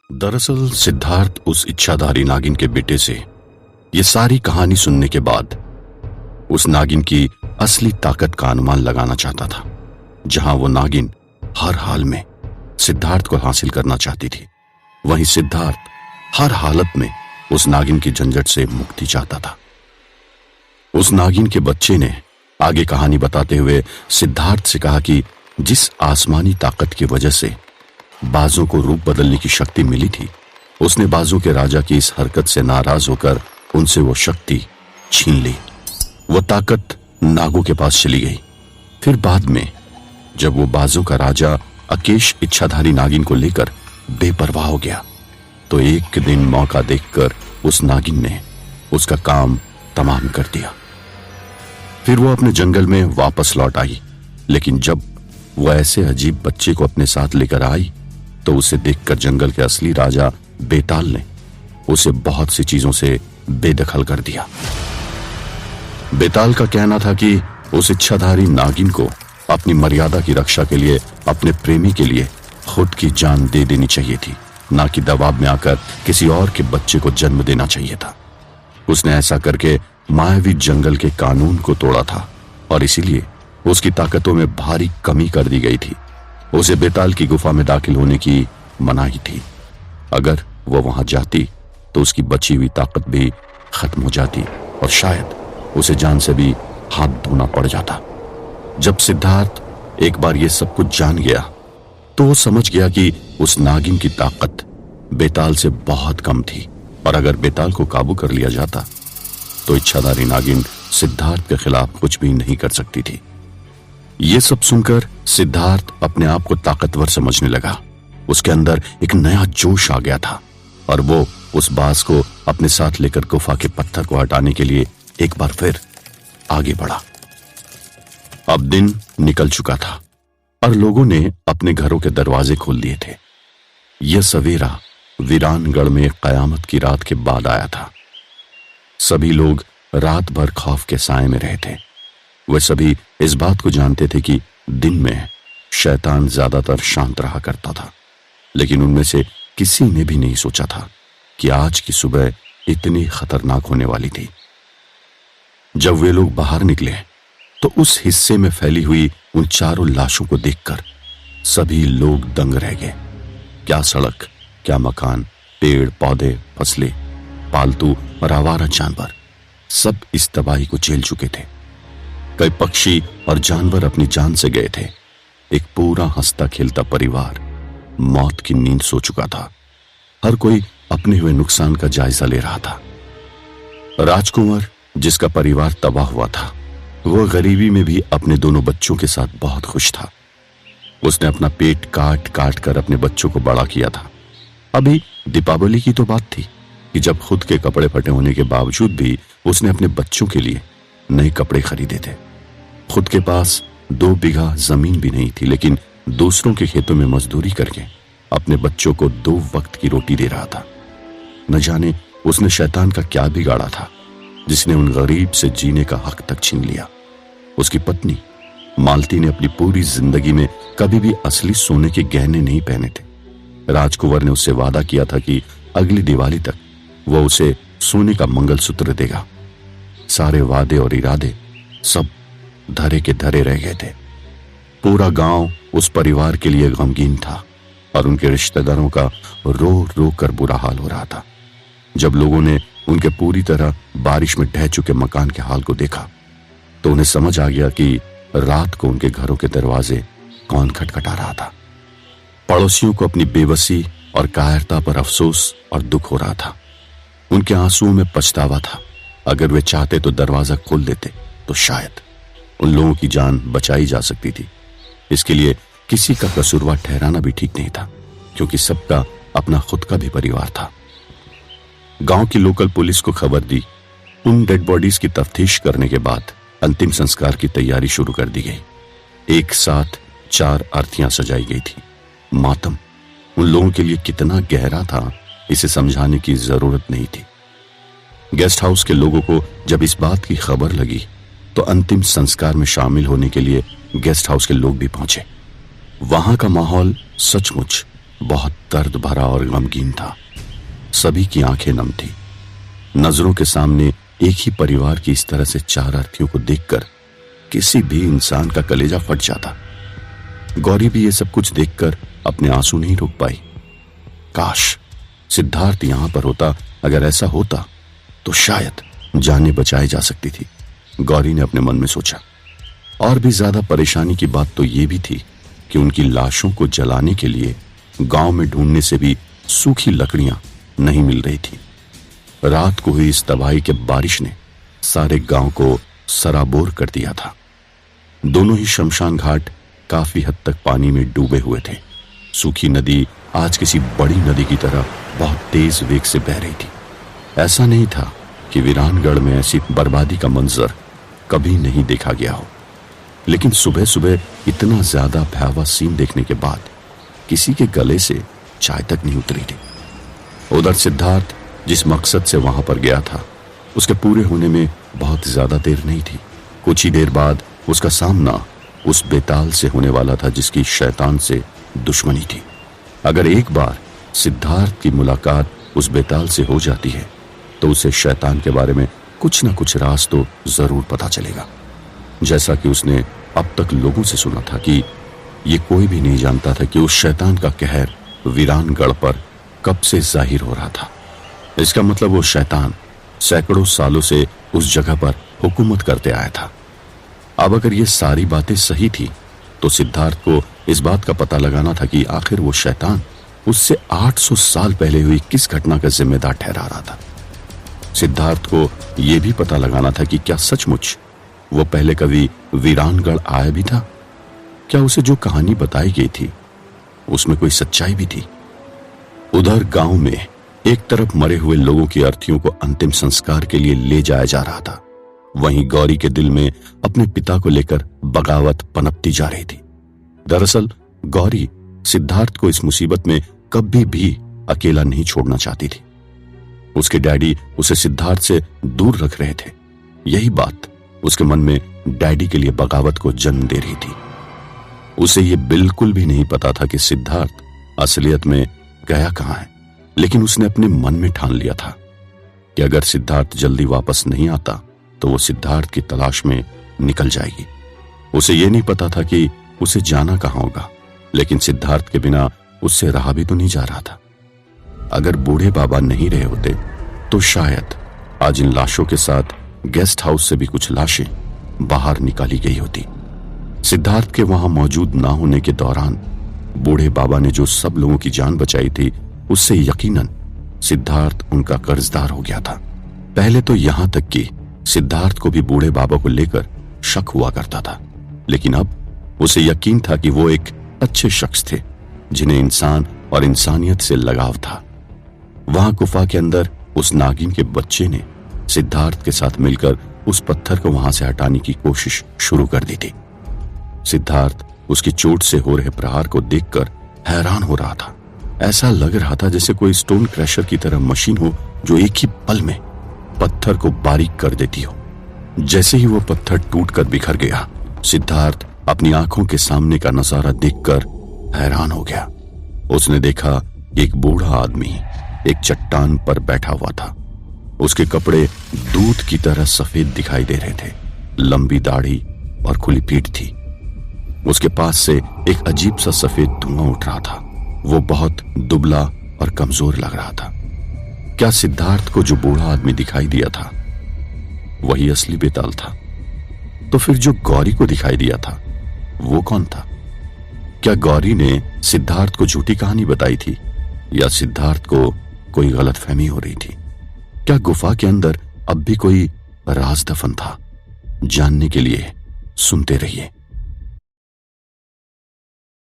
दरअसल सिद्धार्थ उस इच्छाधारी नागिन के बेटे से ये सारी कहानी सुनने के बाद उस नागिन की असली ताकत का अनुमान लगाना चाहता था। जहां वो नागिन हर हाल में सिद्धार्थ को हासिल करना चाहती थी, वहीं सिद्धार्थ हर हालत में उस नागिन की झंझट से मुक्ति चाहता था। उस नागिन के बच्चे ने आगे कहानी बताते हुए सिद्धार्थ से कहा कि जिस आसमानी ताकत की वजह से बाजों को रूप बदलने की शक्ति मिली थी, उसने बाजों के राजा की इस हरकत से नाराज होकर उनसे वो शक्ति छीन ली। वो ताकत नागों के पास चली गई। फिर बाद में जब वो बाजों का राजा अकेश इच्छाधारी नागिन को लेकर बेपरवाह हो गया, तो एक दिन मौका देखकर उस नागिन ने उसका काम तमाम कर दिया। फिर वो अपने जंगल में वापस लौट आई, लेकिन जब वो ऐसे अजीब बच्चे को अपने साथ लेकर आई तो उसे देखकर जंगल के असली राजा बेताल ने उसे बहुत सी चीजों से बेदखल कर दिया। बेताल का कहना था कि उस इच्छाधारी नागिन को अपनी मर्यादा की रक्षा के लिए अपने प्रेमी के लिए खुद की जान दे देनी चाहिए थी, ना कि दबाव में आकर किसी और के बच्चे को जन्म देना चाहिए था। उसने ऐसा करके मायावी जंगल के कानून को तोड़ा था और इसीलिए उसकी ताकतों में भारी कमी कर दी गई थी। उसे बेताल की गुफा में दाखिल होने की मनाही थी। अगर वो वहां जाती तो उसकी बची हुई ताकत भी खत्म हो जाती और शायद उसे जान से भी हाथ धोना पड़ जाता। जब सिद्धार्थ एक बार ये सब कुछ जान गया तो वो समझ गया कि उस नागिन की ताकत बेताल से बहुत कम थी और अगर बेताल को काबू कर लिया जाता तो इच्छाधारी नागिन सिद्धार्थ के खिलाफ कुछ भी नहीं कर सकती थी। ये सब सुनकर सिद्धार्थ अपने आप को ताकतवर समझने लगा। उसके अंदर एक नया जोश आ गया था और वो उस बाज को अपने साथ लेकर गुफा के पत्थर को हटाने के लिए एक बार फिर आगे बढ़ा। अब दिन निकल चुका था और लोगों ने अपने घरों के दरवाजे खोल दिए थे। यह सवेरा वीरानगढ़ में कयामत की रात के बाद आया था। सभी लोग रात भर खौफ के साए में रहे थे। वे सभी इस बात को जानते थे कि दिन में शैतान ज्यादातर शांत रहा करता था, लेकिन उनमें से किसी ने भी नहीं सोचा था कि आज की सुबह इतनी खतरनाक होने वाली थी। जब वे लोग बाहर निकले तो उस हिस्से में फैली हुई उन चारों लाशों को देखकर सभी लोग दंग रह गए। क्या सड़क, क्या मकान, पेड़ पौधे, फसलें, पालतू और आवारा जानवर सब इस तबाही को झेल चुके थे। कई पक्षी और जानवर अपनी जान से गए थे। एक पूरा हंसता खेलता परिवार मौत की नींद सो चुका था। हर कोई अपने हुए नुकसान का जायजा ले रहा था। राजकुंवर, जिसका परिवार तबाह हुआ था, वह गरीबी में भी अपने दोनों बच्चों के साथ बहुत खुश था। उसने अपना पेट काट काट कर अपने बच्चों को बड़ा किया था। अभी दीपावली की तो बात थी कि जब खुद के कपड़े फटे होने के बावजूद भी उसने अपने बच्चों के लिए नए कपड़े खरीदे थे। खुद के पास 2 बीघा जमीन भी नहीं थी, लेकिन दूसरों के खेतों में मजदूरी करके अपने बच्चों को 2 वक्त की रोटी दे रहा था। न जाने उसने शैतान का क्या बिगाड़ा था जिसने उन गरीब से जीने का हक तक छीन लिया। उसकी पत्नी मालती ने अपनी पूरी जिंदगी में कभी भी असली सोने के गहने नहीं पहने थे। राजकुंवर ने उससे वादा किया था कि अगली दिवाली तक वो उसे सोने का मंगलसूत्र देगा। सारे वादे और इरादे सब धरे के धरे रह गए थे। पूरा गांव उस परिवार के लिए गमगीन था और उनके रिश्तेदारों का रो रो कर बुरा हाल हो रहा था। जब लोगों ने उनके पूरी तरह बारिश में ढह चुके मकान के हाल को देखा तो उन्हें समझ आ गया कि रात को उनके घरों के दरवाजे कौन खटखटा रहा था। पड़ोसियों को अपनी बेबसी और कायरता पर अफसोस और दुख हो रहा था। उनके आंसुओं में पछतावा था। अगर वे चाहते तो दरवाजा खोल देते तो शायद उन लोगों की जान बचाई जा सकती थी। इसके लिए किसी का कसूरवार ठहराना भी ठीक नहीं था, क्योंकि सबका अपना खुद का भी परिवार था। गांव की लोकल पुलिस को खबर दी। उन डेड बॉडीज की तफ्तीश करने के बाद अंतिम संस्कार की तैयारी शुरू कर दी गई। एक साथ 4 अर्थियां सजाई गई थी। मातम उन लोगों के लिए कितना गहरा था, इसे समझाने की जरूरत नहीं थी। गेस्ट हाउस के लोगों को जब इस बात की खबर लगी तो अंतिम संस्कार में शामिल होने के लिए गेस्ट हाउस के लोग भी पहुंचे। वहां का माहौल सचमुच बहुत दर्द भरा और गमगीन था। सभी की आंखें नम थी। नजरों के सामने एक ही परिवार की इस तरह से चार अर्थीयों को देखकर किसी भी इंसान का कलेजा फट जाता। गौरी भी ये सब कुछ देखकर अपने आंसू नहीं रोक पाई। काश सिद्धार्थ यहां पर होता। अगर ऐसा होता तो शायद जानें बचाई जा सकती थी, गौरी ने अपने मन में सोचा। और भी ज्यादा परेशानी की बात तो ये भी थी कि उनकी लाशों को जलाने के लिए गांव में ढूंढने से भी सूखी लकड़ियां नहीं मिल रही थी। रात को हुई इस तबाही के बारिश ने सारे गांव को सराबोर कर दिया था। दोनों ही शमशान घाट काफी हद तक पानी में डूबे हुए थे। सूखी नदी आज किसी बड़ी नदी की तरह बहुत तेज वेग से बह रही थी। ऐसा नहीं था कि वीरानगढ़ में ऐसी बर्बादी का मंजर कभी नहीं देखा गया हो, लेकिन सुबह सुबह इतना ज्यादा भयावह सीन देखने के बाद किसी के गले से चाय तक नहीं उतरी थी। उधर सिद्धार्थ जिस मकसद से वहां पर गया था उसके पूरे होने में बहुत ज्यादा देर नहीं थी। कुछ ही देर बाद उसका सामना उस बेताल से होने वाला था जिसकी शैतान से दुश्मनी थी। अगर एक बार सिद्धार्थ की मुलाकात उस बेताल से हो जाती है तो उसे शैतान के बारे में कुछ न कुछ राज तो जरूर पता चलेगा। जैसा कि उसने अब तक लोगों से सुना था कि ये कोई भी नहीं जानता था कि उस शैतान का कहर वीरानगढ़ पर कब से जाहिर हो रहा था। इसका मतलब वो शैतान सैकड़ों सालों से उस जगह पर हुकूमत करते आया था। अब अगर ये सारी बातें सही थी तो सिद्धार्थ को इस बात का पता लगाना था कि आखिर वो शैतान उससे 800 साल पहले हुई किस घटना का जिम्मेदार ठहरा रहा था। सिद्धार्थ को यह भी पता लगाना था कि क्या सचमुच वो पहले कभी वीरानगढ़ आया भी था। क्या उसे जो कहानी बताई गई थी उसमें कोई सच्चाई भी थी। उधर गांव में एक तरफ मरे हुए लोगों की अर्थियों को अंतिम संस्कार के लिए ले जाया जा रहा था, वहीं गौरी के दिल में अपने पिता को लेकर बगावत पनपती जा रही थी। दरअसल गौरी सिद्धार्थ को इस मुसीबत में कभी भी अकेला नहीं छोड़ना चाहती थी। उसके डैडी उसे सिद्धार्थ से दूर रख रहे थे। यही बात उसके मन में डैडी के लिए बगावत को जन्म दे रही थी। उसे यह बिल्कुल भी नहीं पता था कि सिद्धार्थ असलियत में गया कहां है, लेकिन उसने अपने मन में ठान लिया था कि अगर सिद्धार्थ जल्दी वापस नहीं आता तो वो सिद्धार्थ की तलाश में निकल जाएगी। उसे यह नहीं पता था कि उसे जाना कहां होगा, लेकिन सिद्धार्थ के बिना उससे रहा भी तो नहीं जा रहा था। अगर बूढ़े बाबा नहीं रहे होते तो शायद आज इन लाशों के साथ गेस्ट हाउस से भी कुछ लाशें बाहर निकाली गई होती। सिद्धार्थ के वहां मौजूद ना होने के दौरान बूढ़े बाबा ने जो सब लोगों की जान बचाई थी उससे यकीनन सिद्धार्थ उनका कर्जदार हो गया था। पहले तो यहां तक कि सिद्धार्थ को भी बूढ़े बाबा को लेकर शक हुआ करता था, लेकिन अब उसे यकीन था कि वो एक अच्छे शख्स थे जिन्हें इंसान और इंसानियत से लगाव था। वहां गुफा के अंदर उस नागिन के बच्चे ने सिद्धार्थ के साथ मिलकर उस पत्थर को वहां से हटाने की कोशिश शुरू कर दी थी। सिद्धार्थ उसकी चोट से हो रहे प्रहार को देखकर हैरान हो रहा था। ऐसा लग रहा था जैसे कोई स्टोन क्रशर की तरह मशीन हो जो एक ही पल में पत्थर को बारीक कर देती हो। जैसे ही वो पत्थर टूटकर बिखर गया, सिद्धार्थ अपनी आंखों के सामने का नजारा देखकर हैरान हो गया। उसने देखा एक बूढ़ा आदमी एक चट्टान पर बैठा हुआ था। उसके कपड़े दूध की तरह सफेद दिखाई दे रहे थे। लंबी दाढ़ी और खुली पीठ थी। उसके पास से एक अजीब सा सफेद धुआं उठ रहा था। वो बहुत दुबला और कमजोर लग रहा था। क्या सिद्धार्थ को जो बूढ़ा आदमी दिखाई दिया था वही असली बेताल था? तो फिर जो गौरी को दिखाई दिया था वो कौन था? क्या गौरी ने सिद्धार्थ को झूठी कहानी बताई थी या सिद्धार्थ को कोई गलतफहमी हो रही थी? क्या गुफा के अंदर अब भी कोई राज दफन था? जानने के लिए सुनते रहिए।